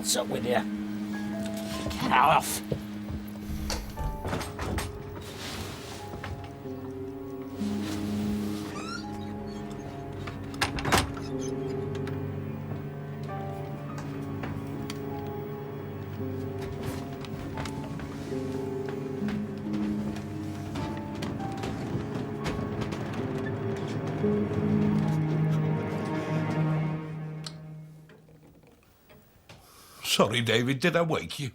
What's up with you? Get off! Sorry, David, did I wake you?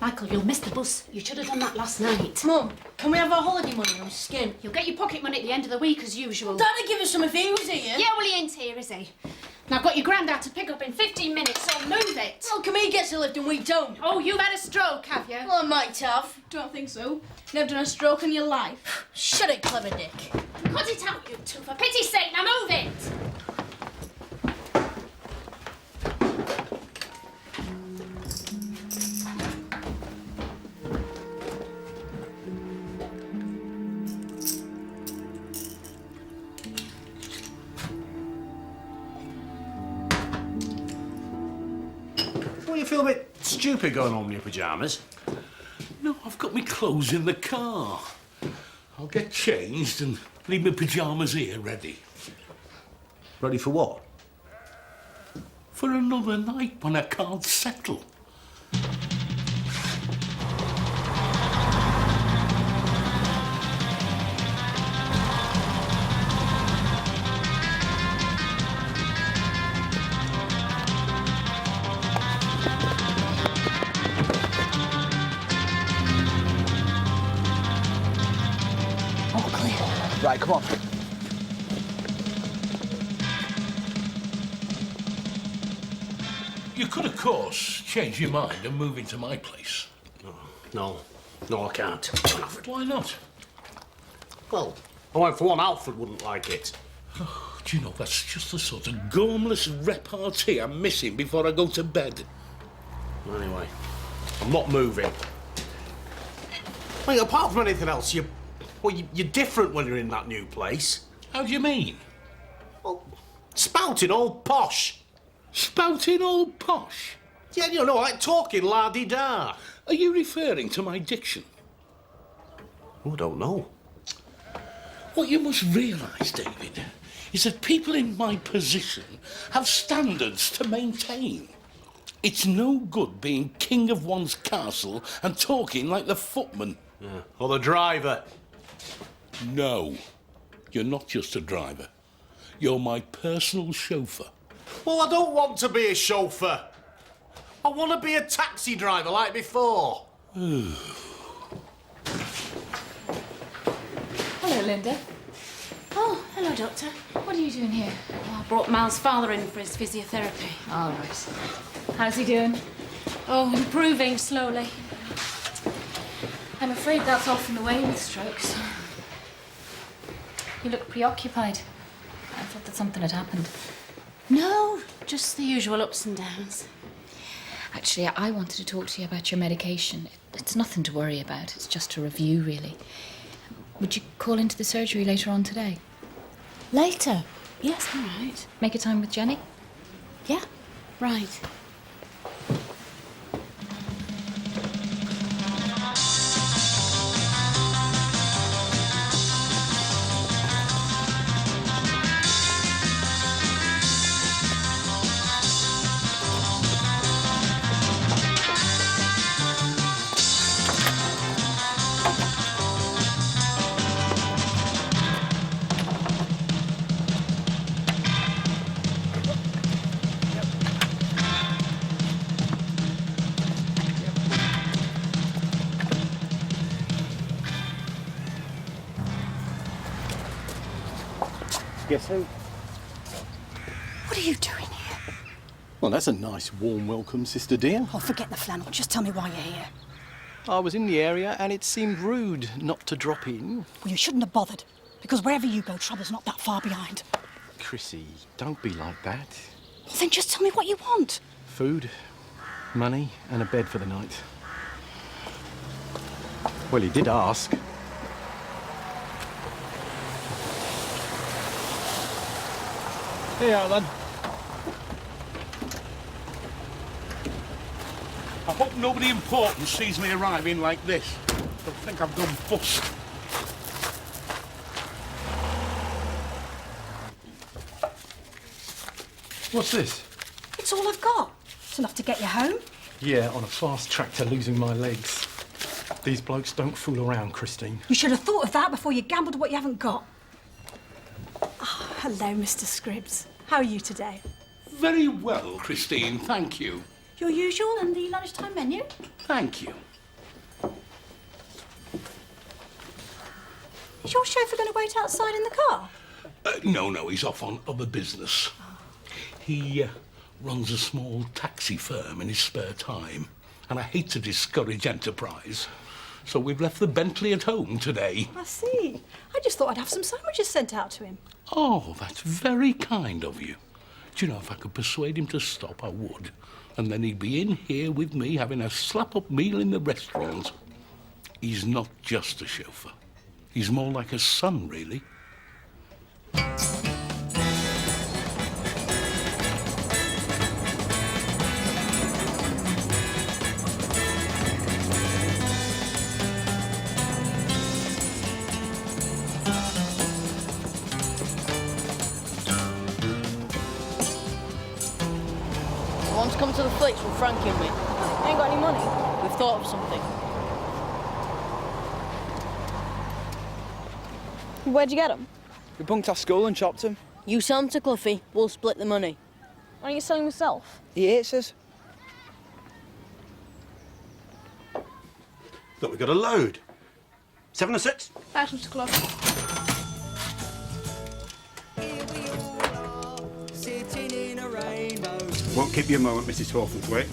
Michael, you'll miss the bus. You should have done that last night. Mum, can we have our holiday money? I'm skint. You'll get your pocket money at the end of the week as usual. Dad'd give us some if he was here. Yeah, well, he ain't here, is he? Now, I've got your granddad to pick up in 15 minutes, so move it. Well, come he gets a lift and we don't. Oh, you've had a stroke, have you? Well, I might have. Don't think so. Never done a stroke in your life. Shut it, clever dick. Cut it out, you two, for pity's sake. Now move it. Well, you feel a bit stupid going home in your pyjamas. No, I've got my clothes in the car. I'll get changed and leave my pyjamas here ready. Ready for what? For another night when I can't settle. Right, come on. You could, of course, change your mind and move into my place. No, I can't. Why not? Well, I went for one, Alfred wouldn't like it. Do you know, that's just the sort of gormless repartee I'm missing before I go to bed. Anyway, I'm not moving. I mean, apart from anything else, you're different when you're in that new place. How do you mean? Well, spouting all posh. Spouting all posh? Yeah, you know, like talking la-di-da. Are you referring to my diction? Oh, I don't know. What you must realise, David, is that people in my position have standards to maintain. It's no good being king of one's castle and talking like the footman. Yeah. Or the driver. No, you're not just a driver. You're my personal chauffeur. Well, I don't want to be a chauffeur. I want to be a taxi driver like before. Hello, Linda. Oh, hello, Doctor. What are you doing here? Oh, I brought Mal's father in for his physiotherapy. All right. How's he doing? Oh, improving slowly. I'm afraid that's often the way with strokes. You look preoccupied. I thought that something had happened. No, just the usual ups and downs. Actually, I wanted to talk to you about your medication. It's nothing to worry about. It's just a review, really. Would you call into the surgery later on today? Later? Yes, all right. Make a time with Jenny? Yeah, right. Guess who? What are you doing here? Well, that's a nice warm welcome, sister dear. Oh, forget the flannel. Just tell me why you're here. I was in the area and it seemed rude not to drop in. Well, you shouldn't have bothered, because wherever you go, trouble's not that far behind. Chrissy, don't be like that. Well, then just tell me what you want. Food, money and a bed for the night. Well, he did ask. Here you are, then. I hope nobody important sees me arriving like this. They'll think I've gone bust. What's this? It's all I've got. It's enough to get you home. Yeah, on a fast track to losing my legs. These blokes don't fool around, Christine. You should have thought of that before you gambled what you haven't got. Oh, hello, Mr. Scribbs. How are you today? Very well, Christine, thank you. Your usual and the lunchtime menu? Thank you. Is your chauffeur going to wait outside in the car? No, he's off on other business. He runs a small taxi firm in his spare time, and I hate to discourage enterprise, so we've left the Bentley at home today. I see. I just thought I'd have some sandwiches sent out to him. Oh, that's very kind of you. Do you know, if I could persuade him to stop, I would. And then he'd be in here with me having a slap-up meal in the restaurant. He's not just a chauffeur. He's more like a son, really. One's come to the flicks with Frankie and me. Ain't got any money. We've thought of something. Where'd you get them? We bunked off school and chopped him. You sell them to Cluffy, we'll split the money. Why don't you sell them yourself? He hates us. Look, we got a load. 7 or 6? Thanks, Mr. Clough. Won't keep you a moment, Mrs. Hawthornthwaite.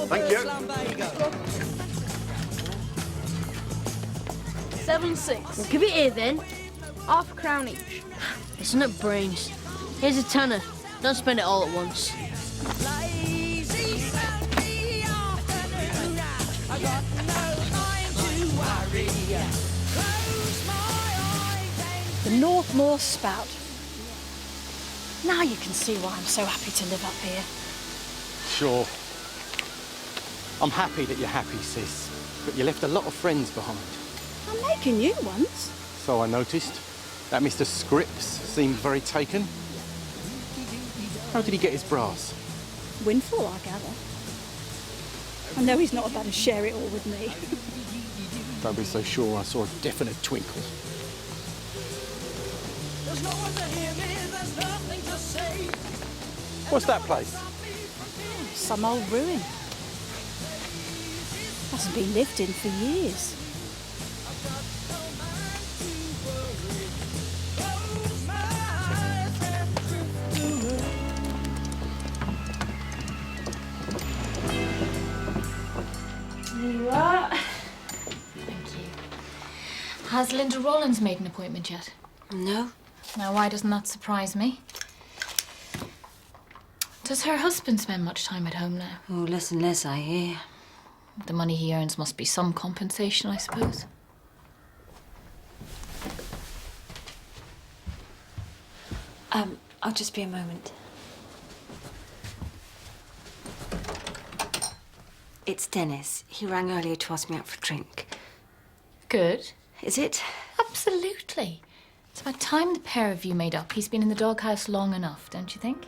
Thank you. 7-6. We'll give it here then. £half each. Isn't it brains? Here's a tenner. Don't spend it all at once. The North Moor Spout. Now you can see why I'm so happy to live up here. Sure. I'm happy that you're happy, sis. But you left a lot of friends behind. I'm making new ones. So I noticed. That Mr. Scripps seemed very taken. How did he get his brass? Windfall, I gather. I know he's not about to share it all with me. Don't be so sure. I saw a definite twinkle. What's that place? Some old ruin. Hasn't been lived in for years. Here you are. Thank you. Has Linda Rollins made an appointment yet? No. Now, why doesn't that surprise me? Does her husband spend much time at home now? Oh, less and less, I hear. The money he earns must be some compensation, I suppose. I'll just be a moment. It's Dennis. He rang earlier to ask me out for a drink. Good. Is it? Absolutely. It's about time the pair of you made up. He's been in the doghouse long enough, don't you think?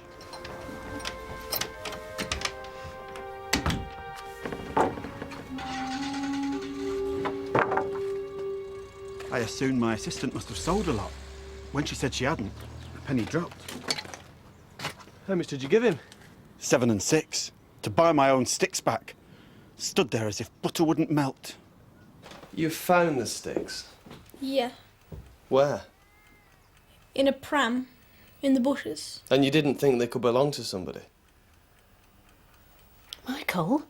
I assumed my assistant must have sold a lot. When she said she hadn't, a penny dropped. How much did you give him? 7 and 6. To buy my own sticks back. Stood there as if butter wouldn't melt. You found the sticks? Yeah. Where? In a pram. In the bushes. And you didn't think they could belong to somebody? Michael?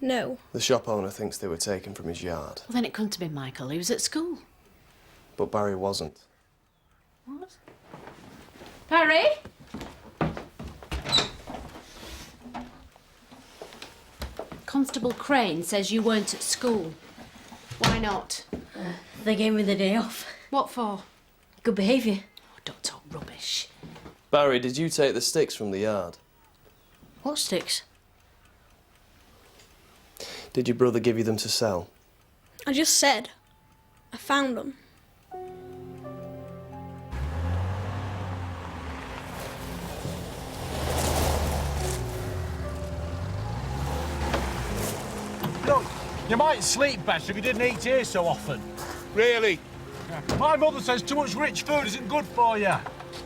No. The shop owner thinks they were taken from his yard. Well, then it couldn't have been Michael. He was at school. But Barry wasn't. What? Barry? Constable Crane says you weren't at school. Why not? They gave me the day off. What for? Good behaviour. Oh, don't talk rubbish. Barry, did you take the sticks from the yard? What sticks? Did your brother give you them to sell? I just said. I found them. Look, you might sleep better if you didn't eat here so often. Really? My mother says too much rich food isn't good for you.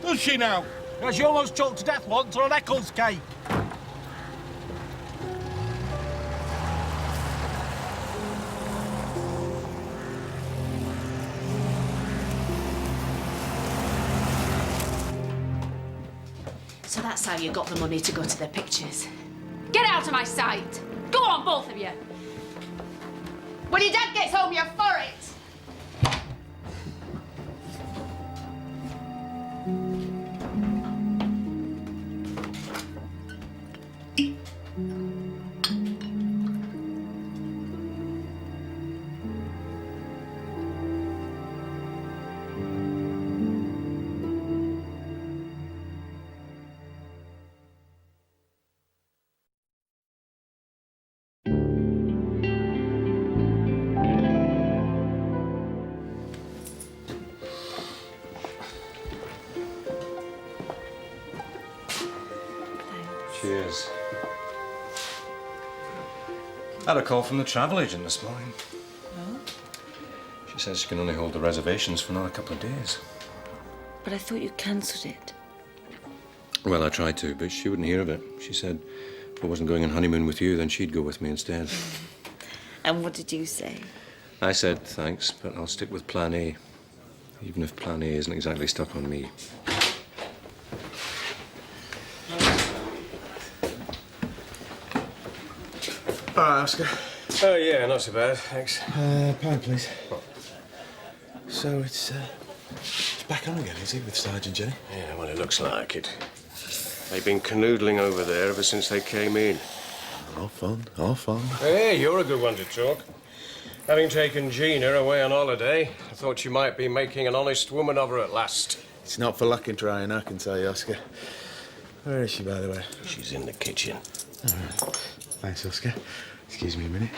Does she now? Yeah, she almost choked to death once on an Eccles cake. So that's how you got the money to go to their pictures. Get out of my sight! Go on, both of you! When your dad gets home, you're for it! Cheers. I had a call from the travel agent this morning. Oh? She says she can only hold the reservations for another couple of days. But I thought you cancelled it. Well, I tried to, but she wouldn't hear of it. She said if I wasn't going on honeymoon with you, then she'd go with me instead. And what did you say? I said thanks, but I'll stick with Plan A, even if Plan A isn't exactly stuck on me. All right, Oscar. Oh, yeah, not so bad, thanks. Pine, please. So it's back on again, is it, with Sergeant Jenny? Yeah, well, it looks like it. They've been canoodling over there ever since they came in. All fun, all fun. Hey, you're a good one to talk. Having taken Gina away on holiday, I thought you might be making an honest woman of her at last. It's not for luck in trying, I can tell you, Oscar. Where is she, by the way? She's in the kitchen. All right. Thanks, Oscar. Excuse me a minute.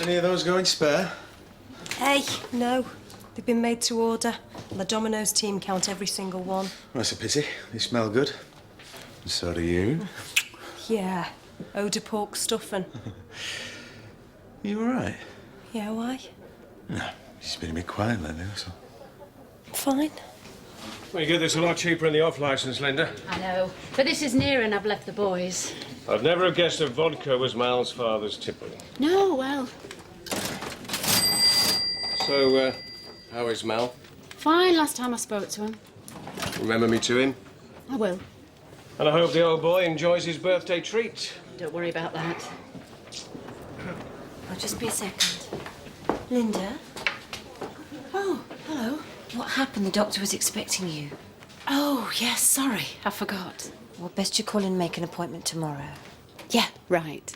Any of those going spare? Hey, no. They've been made to order. And the Domino's team count every single one. That's a pity. They smell good. And so do you. Yeah. Oda pork stuffing. You all right? Yeah, why? No, she's been a bit quiet lately, that's all. Fine. Well, you get this a lot cheaper in the off-licence, Linda. I know. But this is near and I've left the boys. I'd never have guessed that vodka was Mal's father's tipple. No, well, So, how is Mal? fine last time I spoke to him. Remember me to him? I will. And I hope the old boy enjoys his birthday treat. Don't worry about that. Oh, just be a second. Linda? Oh, hello. What happened? The doctor was expecting you. Oh, yes, sorry. I forgot. Well, best you call in and make an appointment tomorrow. Yeah, right.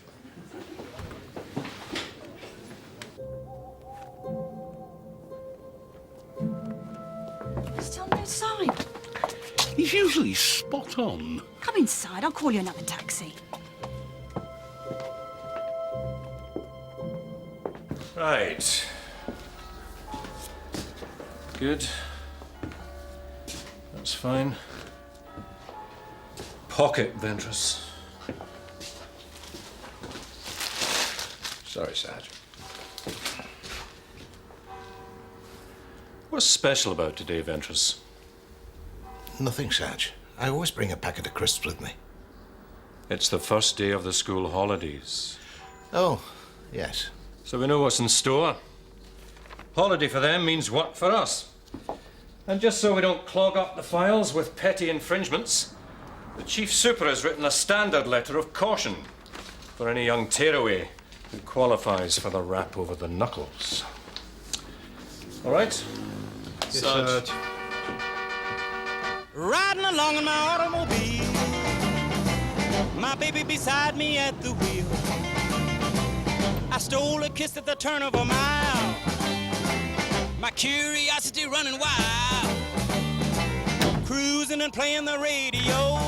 Still no sign. He's usually spot on. Come inside. I'll call you another taxi. Right. Good. That's fine. Pocket ventris. Sorry, Sarge. What's special about today, Ventris? Nothing, Sarge. I always bring a packet of crisps with me. It's the first day of the school holidays. Oh, yes. So we know what's in store. Holiday for them means work for us. And just so we don't clog up the files with petty infringements, the Chief Super has written a standard letter of caution for any young tearaway who qualifies for the rap over the knuckles. All right? Yes, Sarge. Riding along in my automobile, my baby beside me at the wheel. I stole a kiss at the turn of a mile. my curiosity running wild, cruising and playing the radio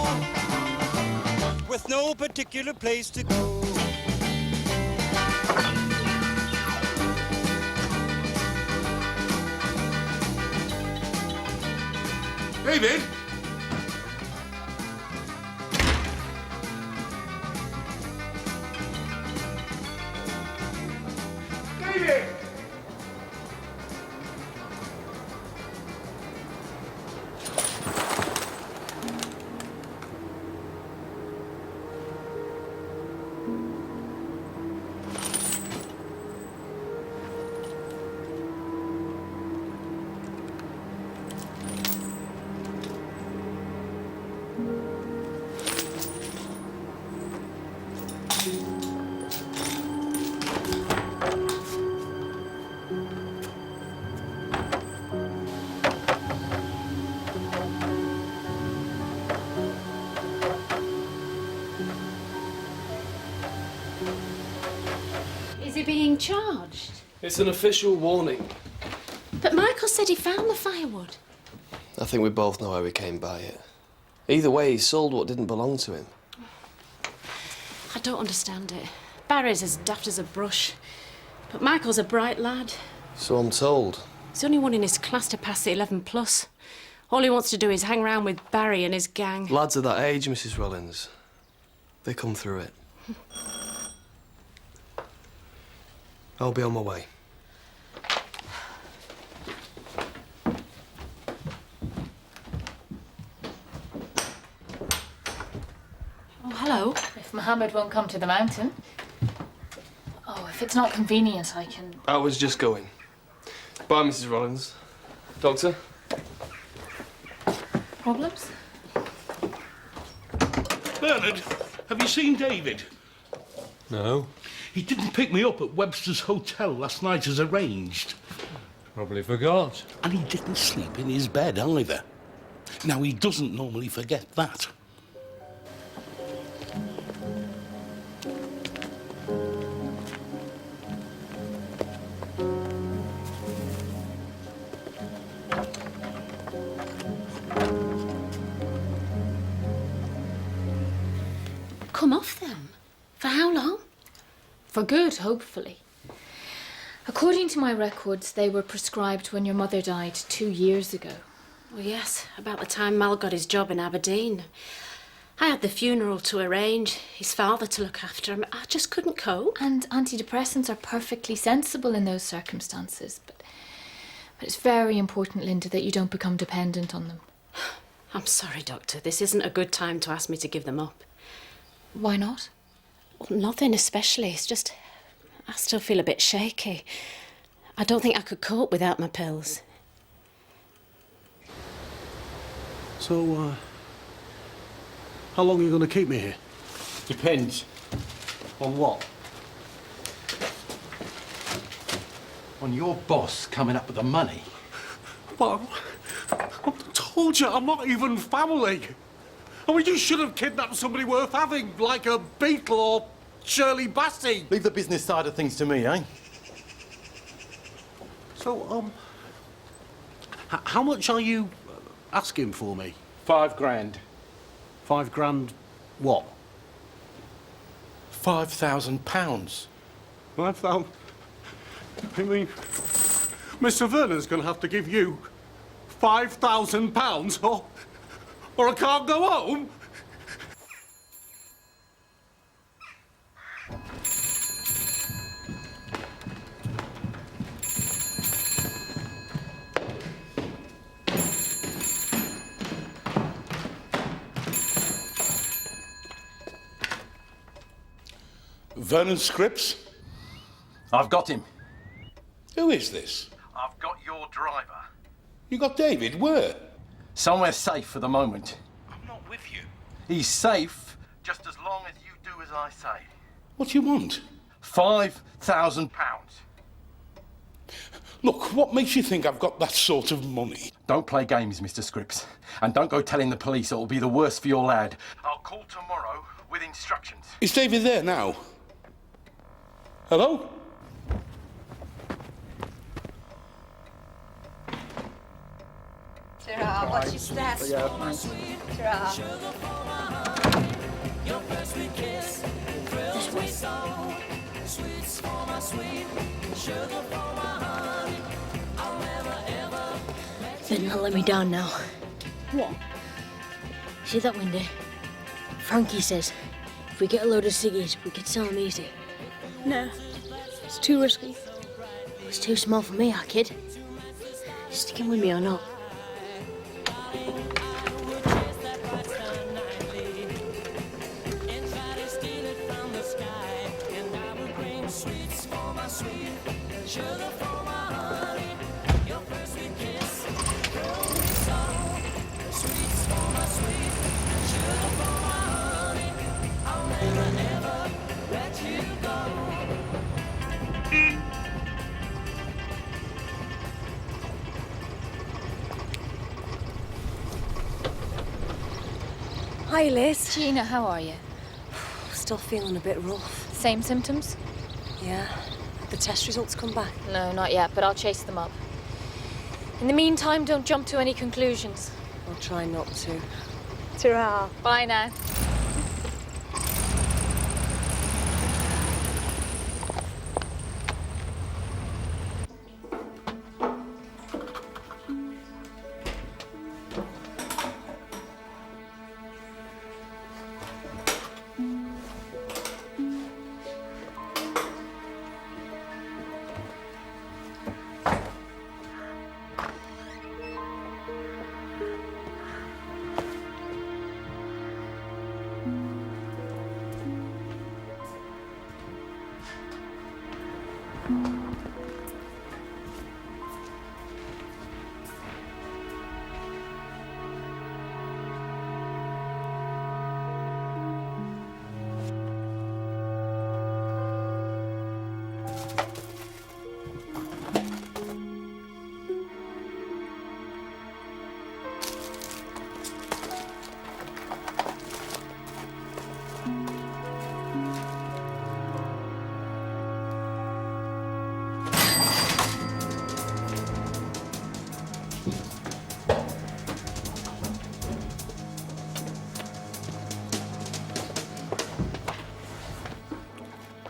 with no particular place to go. David? David! Is he being charged? It's an official warning. But Michael said he found the firewood. I think we both know how he came by it. Either way, he sold what didn't belong to him. I don't understand it. Barry's as daft as a brush. But Michael's a bright lad. So I'm told. He's the only one in his class to pass the 11 plus. All he wants to do is hang around with Barry and his gang. Lads of that age, Mrs. Rollins. They come through it. I'll be on my way. Oh, hello. If Mohammed won't come to the mountain. Oh, if it's not convenient, I can... I was just going. Bye, Mrs. Rollins. Doctor? Problems? Bernard, have you seen David? No. He didn't pick me up at Webster's Hotel last night as arranged. Probably forgot. And he didn't sleep in his bed either. Now, he doesn't normally forget that. Come off them? For how long? For good, hopefully. According to my records, they were prescribed when your mother died 2 years ago. Well, yes, about the time Mal got his job in Aberdeen. I had the funeral to arrange, his father to look after him. I just couldn't cope. And antidepressants are perfectly sensible in those circumstances. But it's very important, Linda, that you don't become dependent on them. I'm sorry, Doctor. This isn't a good time to ask me to give them up. Why not? Well, nothing especially. It's just I still feel a bit shaky. I don't think I could cope without my pills. So, how long are you going to keep me here? Depends. On what? On your boss coming up with the money. But I told you, I'm not even family. I mean, you should have kidnapped somebody worth having, like a Beetle or Shirley Bassey. Leave the business side of things to me, eh? So, how much are you asking for me? £5 grand. £5 grand what? £5,000. £5,000? I mean, Mr. Vernon's going to have to give you £5,000 or I can't go home? Vernon Scripps? I've got him. Who is this? I've got your driver. You got David? Where? Somewhere safe for the moment. I'm not with you. He's safe just as long as you do as I say. What do you want? £5,000. Look, what makes you think I've got that sort of money? Don't play games, Mr. Scripps. And don't go telling the police. It'll be the worst for your lad. I'll call tomorrow with instructions. Is David there now? Hello? Ta-ra, watch your step. Ta-ra. This way. They're not let me down now. What? See that window? Frankie says if we get a load of ciggies, we can sell them easy. No, it's too risky. It's too small for me, our kid. Sticking with me or not? Hi, Liz. Gina, how are you? Still feeling a bit rough. Same symptoms? Yeah. Have the test results come back? No, not yet, but I'll chase them up. In the meantime, don't jump to any conclusions. I'll try not to. Ta-ra. Bye now.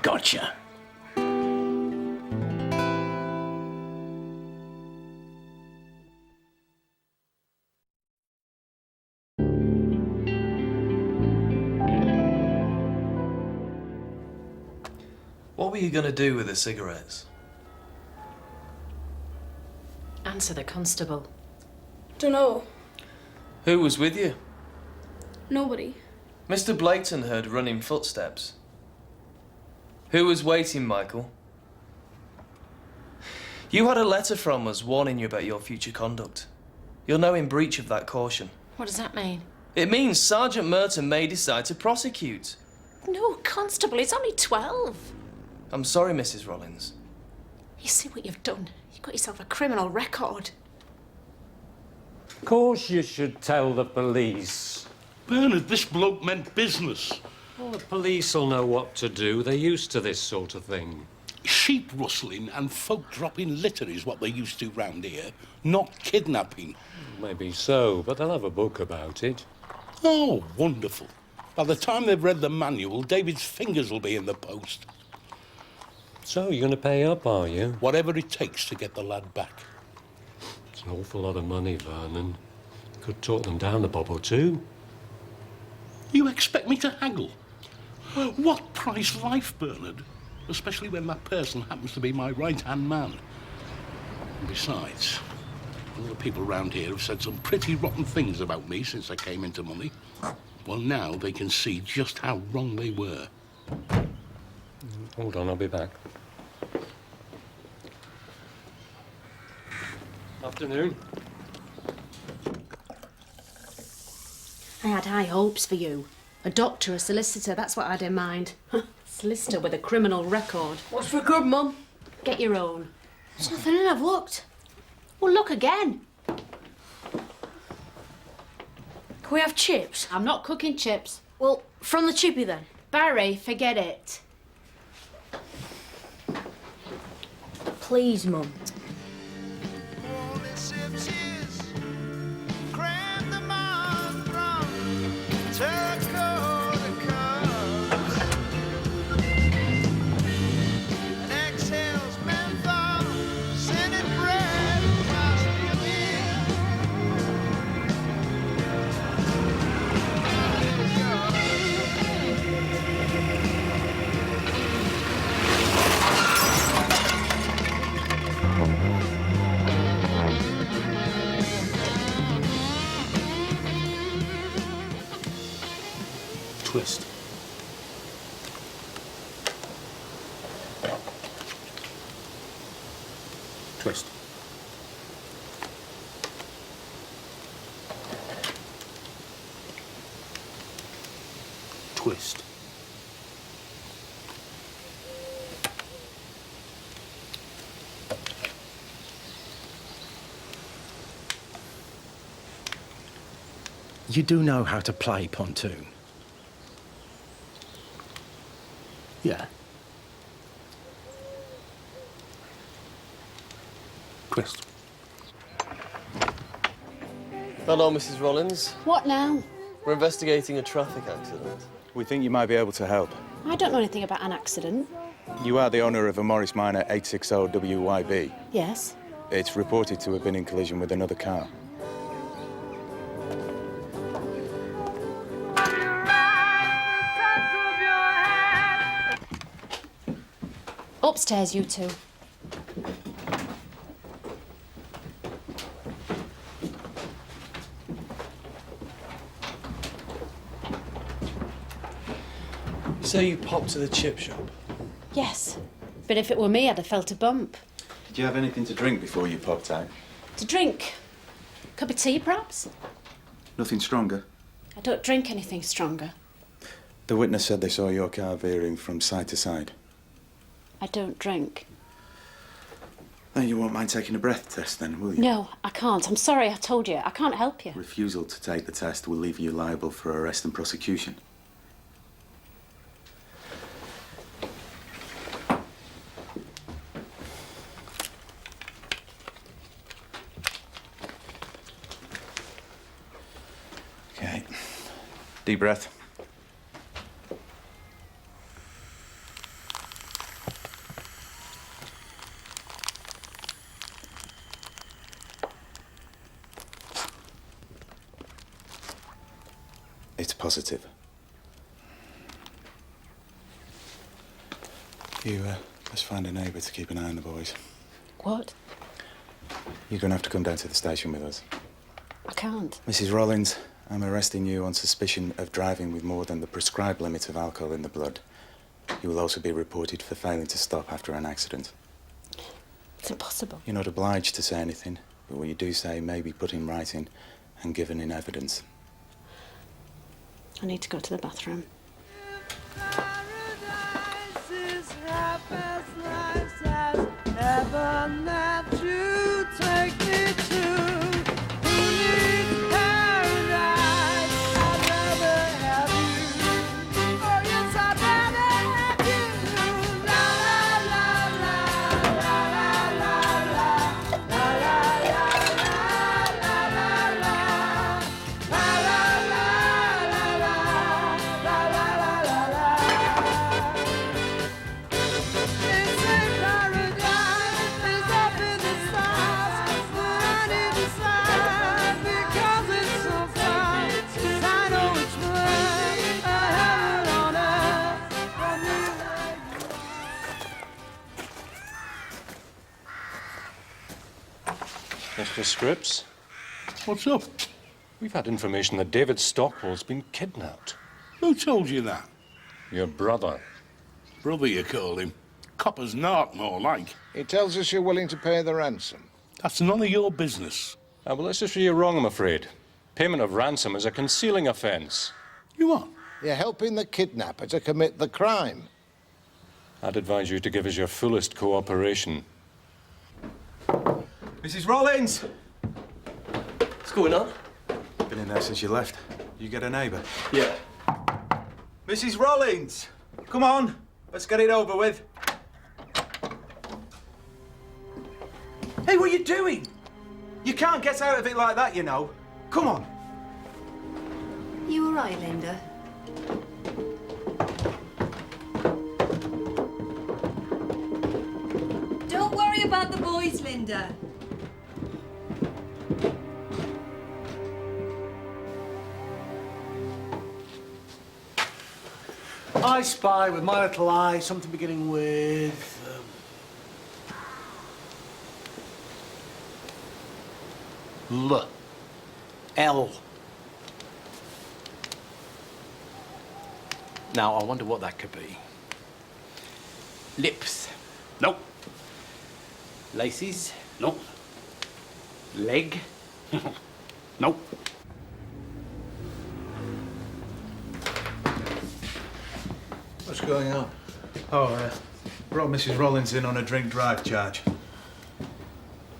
Gotcha. What were you going to do with the cigarettes? Answer the constable. Dunno. Who was with you? Nobody. Mr. Blayton heard running footsteps. Who was waiting, Michael? You had a letter from us warning you about your future conduct. You're now in breach of that caution. What does that mean? It means Sergeant Merton may decide to prosecute. No, constable, he's only 12. I'm sorry, Mrs. Rollins. You see what you've done? You've got yourself a criminal record. Of course you should tell the police. Bernard, this bloke meant business. Well, the police will know what to do. They're used to this sort of thing. Sheep rustling and folk dropping litter is what they used to round here, not kidnapping. Maybe so, but they'll have a book about it. Oh, wonderful. By the time they've read the manual, David's fingers will be in the post. So, you're going to pay up, are you? Whatever it takes to get the lad back. It's an awful lot of money, Vernon. Could talk them down a bob or two. You expect me to haggle? What price life, Bernard? Especially when that person happens to be my right-hand man. And besides, all the people round here have said some pretty rotten things about me since I came into money. Well, now they can see just how wrong they were. Hold on, I'll be back. Afternoon. I had high hopes for you. A doctor, a solicitor, that's what I had in mind. Solicitor with a criminal record. What's for good, Mum? Get your own. There's nothing in, I've looked. Well, look again. Can we have chips? I'm not cooking chips. Well, from the chippy then. Barry, forget it. Please, Mum. terracotta cups and exhales menthol, scented bread while stealing. Twist. Twist. Twist. You do know how to play pontoon? Yeah. Twist. Hello, Mrs. Rollins. What now? We're investigating a traffic accident. We think you might be able to help. I don't know anything about an accident. You are the owner of a Morris Minor 860 WYB. Yes. It's reported to have been in collision with another car. Upstairs, you two. So you popped to the chip shop? Yes. But if it were me, I'd have felt a bump. Did you have anything to drink before you popped out? To drink? Cup of tea, perhaps? Nothing stronger? I don't drink anything stronger. The witness said they saw your car veering from side to side. I don't drink. Oh, you won't mind taking a breath test then, will you? No, I can't. I'm sorry, I told you. I can't help you. Refusal to take the test will leave you liable for arrest and prosecution. Okay. Deep breath. It's positive. You, let's find a neighbour to keep an eye on the boys. What? You're going to have to come down to the station with us. I can't. Mrs. Rollins, I'm arresting you on suspicion of driving with more than the prescribed limit of alcohol in the blood. You will also be reported for failing to stop after an accident. It's impossible. You're not obliged to say anything, but what you do say may be put in writing and given in evidence. I need to go to the bathroom. Mr. Scripps? What's up? We've had information that David Stockwell's been kidnapped. Who told you that? Your brother. Brother, you call him. Copper's narc, more like. He tells us you're willing to pay the ransom. That's none of your business. Well, that's just where you're wrong, I'm afraid. Payment of ransom is a concealing offence. You are? You're helping the kidnapper to commit the crime. I'd advise you to give us your fullest cooperation. Mrs. Rollins! What's going on? Been in there since you left. You get a neighbour? Yeah. Mrs. Rollins! Come on, let's get it over with. Hey, what are you doing? You can't get out of it like that, you know. Come on. You all right, Linda? Don't worry about the boys, Linda. I spy with my little eye something beginning with... L. L. Now, I wonder what that could be. Lips. Nope. Laces. Nope. Leg. Nope. What's going on? Oh, brought Mrs. Rollins in on a drink drive charge.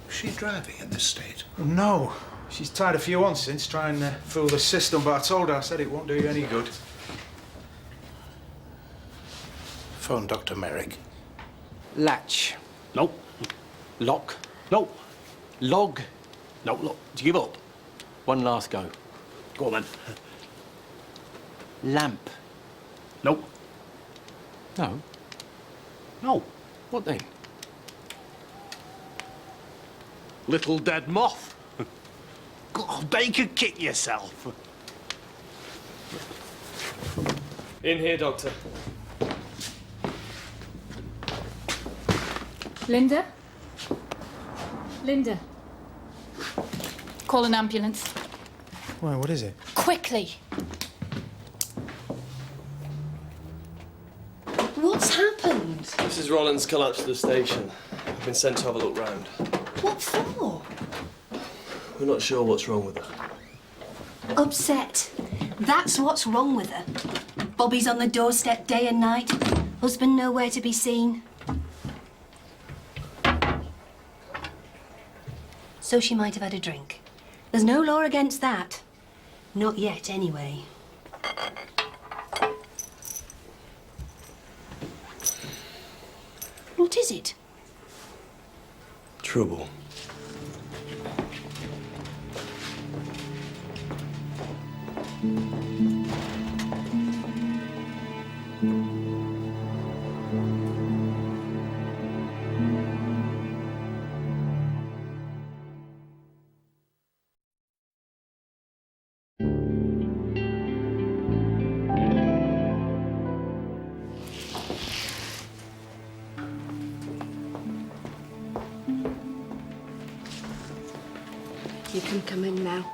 Is she driving in this state? No. She's tried a few on since, trying to fool the system, but I told her, I said it won't do you any good. Phone Dr. Merrick. Latch. Nope. Lock. Nope. Log. Nope. Look. Do you give up? One last go. Go on then. Lamp. Nope. No. No. What then? Little dead moth. God, they could kick yourself. In here, Doctor. Linda? Linda? Call an ambulance. Why, what is it? Quickly! What's happened? Mrs. Rollins collapsed at the station. I've been sent to have a look round. What for? We're not sure what's wrong with her. Upset. That's what's wrong with her. Bobby's on the doorstep day and night. Husband nowhere to be seen. So she might have had a drink. There's no law against that. Not yet, anyway. What is it? Trouble. You can come in now.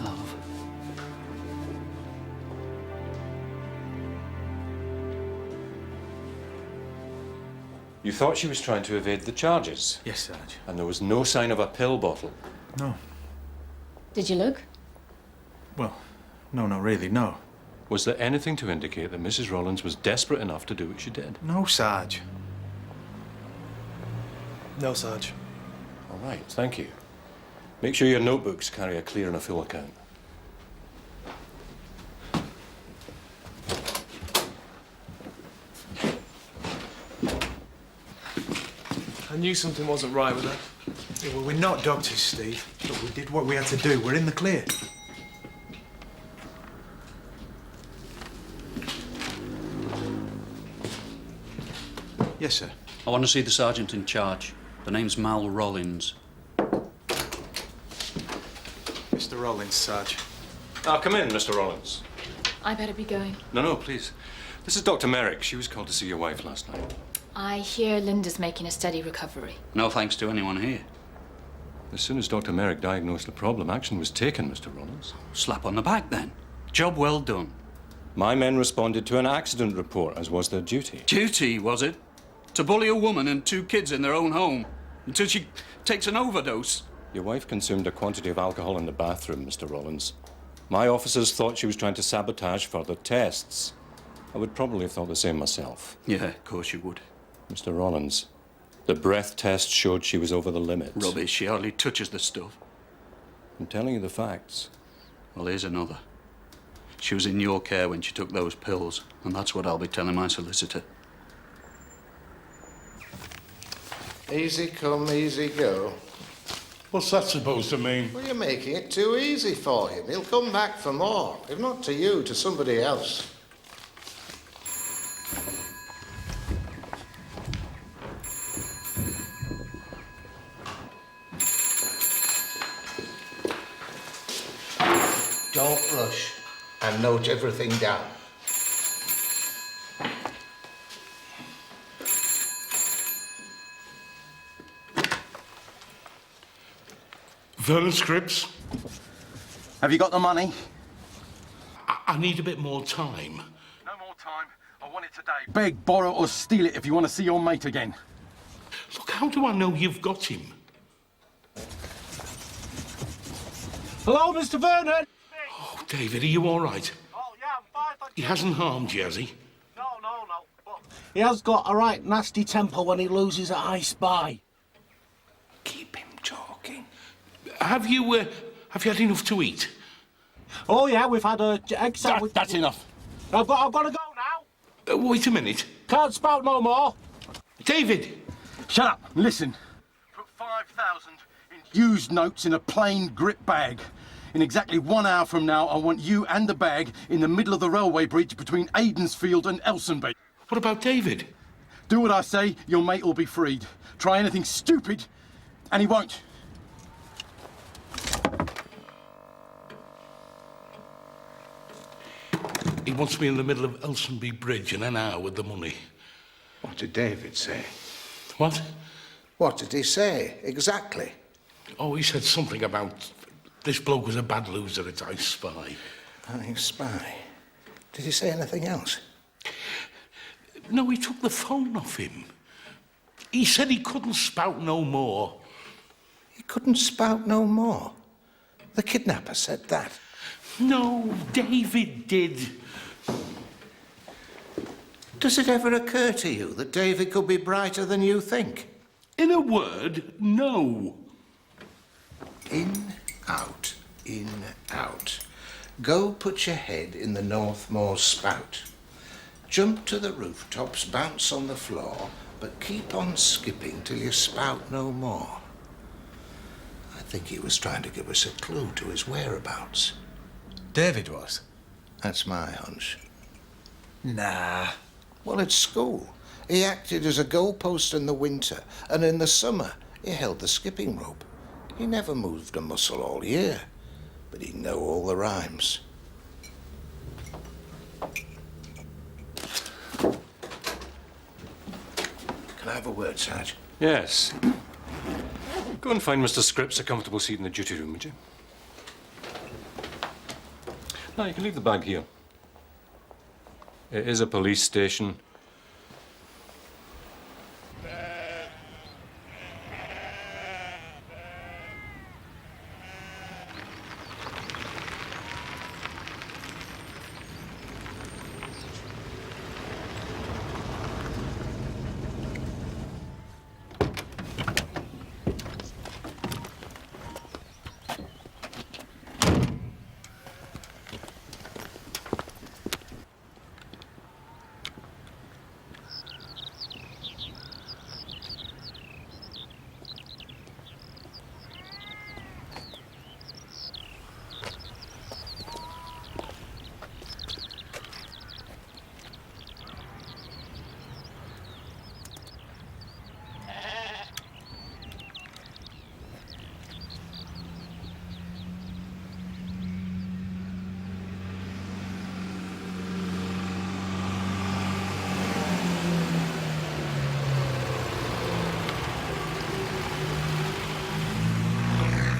Love. You thought she was trying to evade the charges? Yes, Sarge. And there was no sign of a pill bottle? No. Did you look? Well, no, not really, no. Was there anything to indicate that Mrs. Rollins was desperate enough to do what she did? No, Sarge. No, Sarge. All right, thank you. Make sure your notebooks carry a clear and a full account. I knew something wasn't right with her. Yeah, well, we're not doctors, Steve. But we did what we had to do. We're in the clear. Yes, sir. I want to see the sergeant in charge. The name's Mal Rollins. Mr. Rollins, Sarge. Come in, Mr. Rollins. I better be going. No, please. This is Dr. Merrick. She was called to see your wife last night. I hear Linda's making a steady recovery. No thanks to anyone here. As soon as Dr. Merrick diagnosed the problem, action was taken, Mr. Rollins. Slap on the back, then. Job well done. My men responded to an accident report, as was their duty. Duty, was it? To bully a woman and 2 kids in their own home until she takes an overdose? Your wife consumed a quantity of alcohol in the bathroom, Mr. Rollins. My officers thought she was trying to sabotage further tests. I would probably have thought the same myself. Yeah, of course you would. Mr. Rollins, the breath test showed she was over the limit. Rubbish. She hardly touches the stuff. I'm telling you the facts. Well, here's another. She was in your care when she took those pills, and that's what I'll be telling my solicitor. Easy come, easy go. What's that supposed to mean? Well, you're making it too easy for him. He'll come back for more. If not to you, to somebody else. Don't rush, and note everything down. Vernon Scripps, Have you got the money? I need a bit more time. No more time. I want it today. Beg, borrow, or steal it if you want to see your mate again. Look, how do I know you've got him? Hello, Mr. Vernon? Oh, David, are you all right? Oh, yeah, I'm fine, thank He hasn't harmed you, has he? No. But he has got a right nasty temper when he loses at I Spy. Keep him talking. Have you had enough to eat? Oh, yeah, we've had a egg sandwich. That's enough. I've got to go now. Wait a minute. Can't spout no more. David! Shut up and listen. Put 5,000 in used notes in a plain grip bag. In exactly 1 hour from now, I want you and the bag in the middle of the railway bridge between Aidensfield and Elsenby. What about David? Do what I say, your mate will be freed. Try anything stupid, and he won't. He wants me in the middle of Elsenby Bridge in an hour with the money. What did David say? What? What did he say, exactly? Oh, he said something about this bloke was a bad loser at I Spy. I Spy? Did he say anything else? No, he took the phone off him. He said he couldn't spout no more. He couldn't spout no more? The kidnapper said that? No, David did. Does it ever occur to you that David could be brighter than you think? In a word, no. In, out, in, out. Go put your head in the Northmoor spout. Jump to the rooftops, bounce on the floor, but keep on skipping till you spout no more. I think he was trying to give us a clue to his whereabouts. David was? That's my hunch. Nah. Well, at school, he acted as a goalpost in the winter, and in the summer, he held the skipping rope. He never moved a muscle all year, but he'd know all the rhymes. Can I have a word, Sarge? Yes. Go and find Mr. Scripps a comfortable seat in the duty room, would you? No, you can leave the bag here. It is a police station.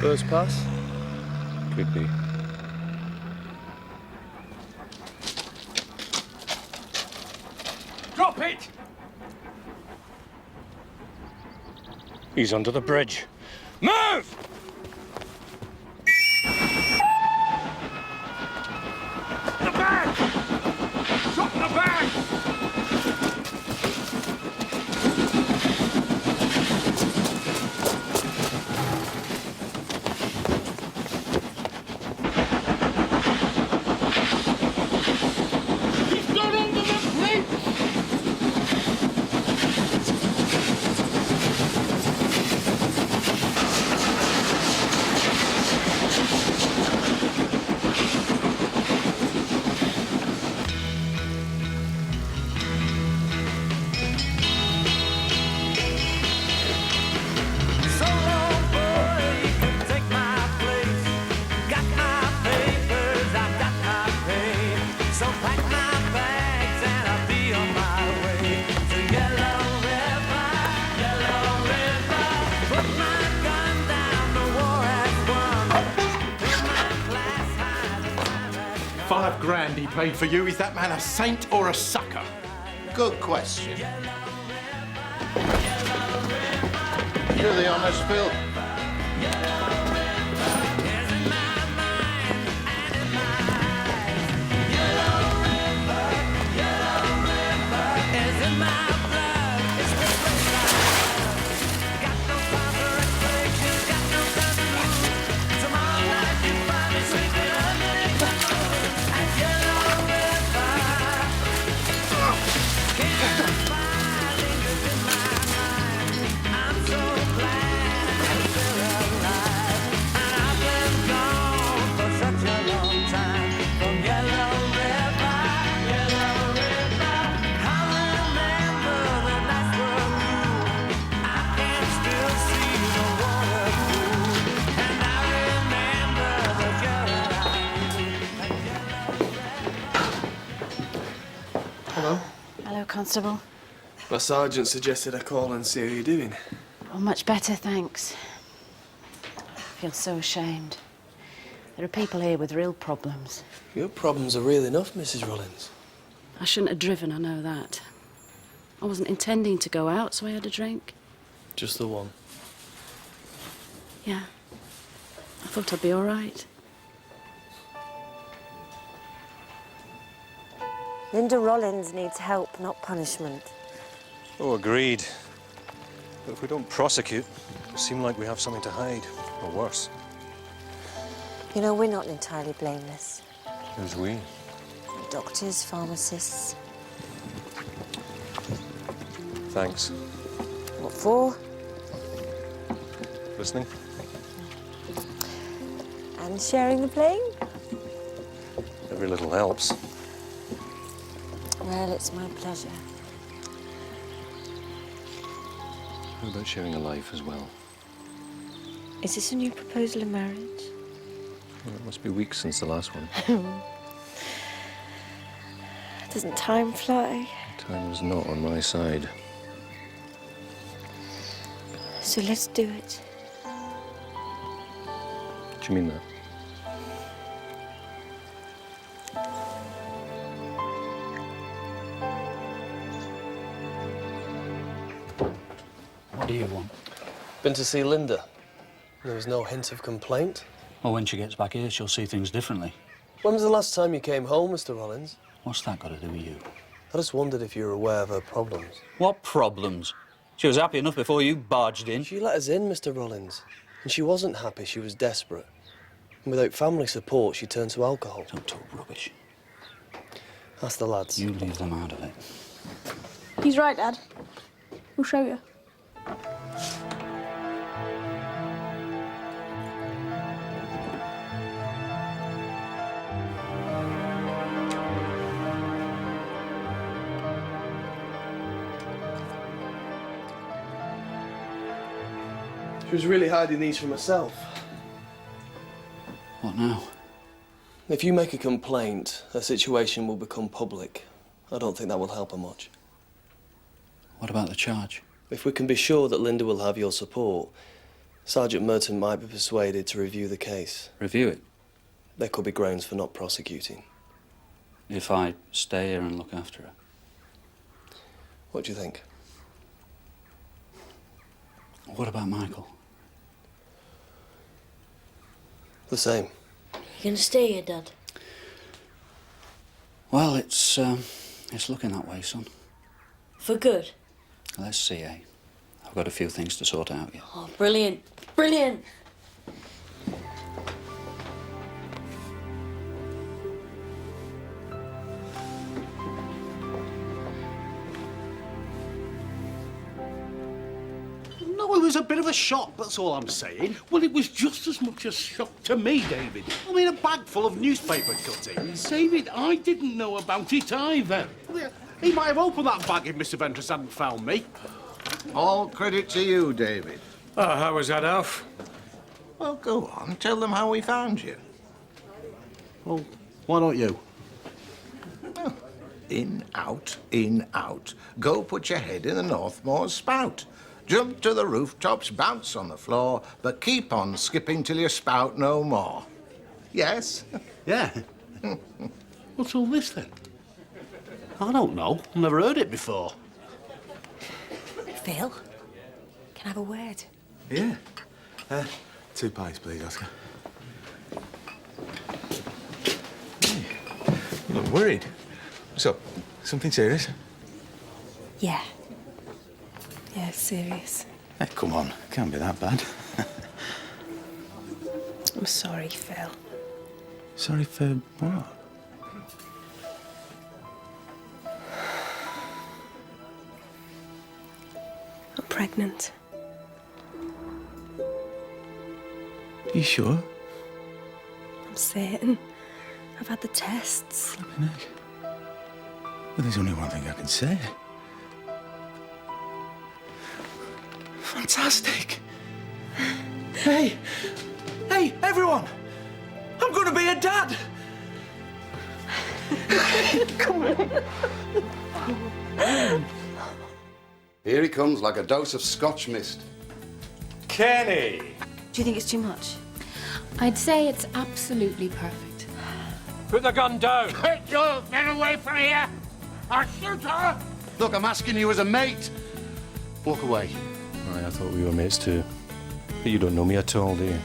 First pass? Could be. Drop it! He's under the bridge. Move! The bag! Drop the bag! 5 grand he paid for you. Is that man a saint or a sucker? Good question. You're the honest Phil. Hello? Hello, Constable. My sergeant suggested I call and see how you're doing. Oh, much better, thanks. I feel so ashamed. There are people here with real problems. Your problems are real enough, Mrs. Rollins. I shouldn't have driven, I know that. I wasn't intending to go out, so I had a drink. Just the one. Yeah. I thought I'd be all right. Linda Rollins needs help, not punishment. Oh, agreed. But if we don't prosecute, it'll seem like we have something to hide, or worse. You know, we're not entirely blameless. Who's we? Doctors, pharmacists. Thanks. What for? Listening? And sharing the blame? Every little helps. Well, it's my pleasure. How about sharing a life as well? Is this a new proposal of marriage? Well, it must be weeks since the last one. Doesn't time fly? Time is not on my side. So let's do it. Do you mean that? What do you want? Been to see Linda. There was no hint of complaint. Well, when she gets back here, she'll see things differently. When was the last time you came home, Mr. Rollins? What's that got to do with you? I just wondered if you were aware of her problems. What problems? She was happy enough before you barged in. She let us in, Mr. Rollins. And she wasn't happy, she was desperate. And without family support, she turned to alcohol. Don't talk rubbish. Ask the lads. You leave them out of it. He's right, Dad. We'll show you. She was really hiding these from herself. What now? If you make a complaint, her situation will become public. I don't think that will help her much. What about the charge? If we can be sure that Linda will have your support, Sergeant Merton might be persuaded to review the case. Review it? There could be grounds for not prosecuting. If I stay here and look after her? What do you think? What about Michael? The same. You gonna stay here, Dad? Well, it's looking that way, son. For good? Let's see, eh? I've got a few things to sort out yet. Oh, brilliant. Brilliant! No, it was a bit of a shock, that's all I'm saying. Well, it was just as much a shock to me, David. I mean, a bag full of newspaper cuttings. David, I didn't know about it either. He might have opened that bag if Mr. Ventris hadn't found me. All credit to you, David. Oh, how was that, Alf? Well, go on. Tell them how we found you. Well, why don't you? In, out, in, out. Go put your head in the Northmoor spout. Jump to the rooftops, bounce on the floor, but keep on skipping till you spout no more. Yes? Yeah. What's all this then? I don't know. Never heard it before. Phil, can I have a word? Yeah. 2 pies, please, Oscar. Hey, you look worried. What's up? Something serious? Yeah. Yeah, it's serious. Hey, come on. Can't be that bad. I'm sorry, Phil. Sorry for what? I'm pregnant. You sure? I'm certain. I've had the tests. Flipping heck. Well, there's only one thing I can say. Fantastic! Hey! Hey, everyone! I'm gonna be a dad! Come on. Here he comes like a dose of Scotch mist. Kenny! Do you think it's too much? I'd say it's absolutely perfect. Put the gun down! Get your men away from here! I'll shoot her! Look, I'm asking you as a mate. Walk away. I thought we were mates too. But you don't know me at all, do you?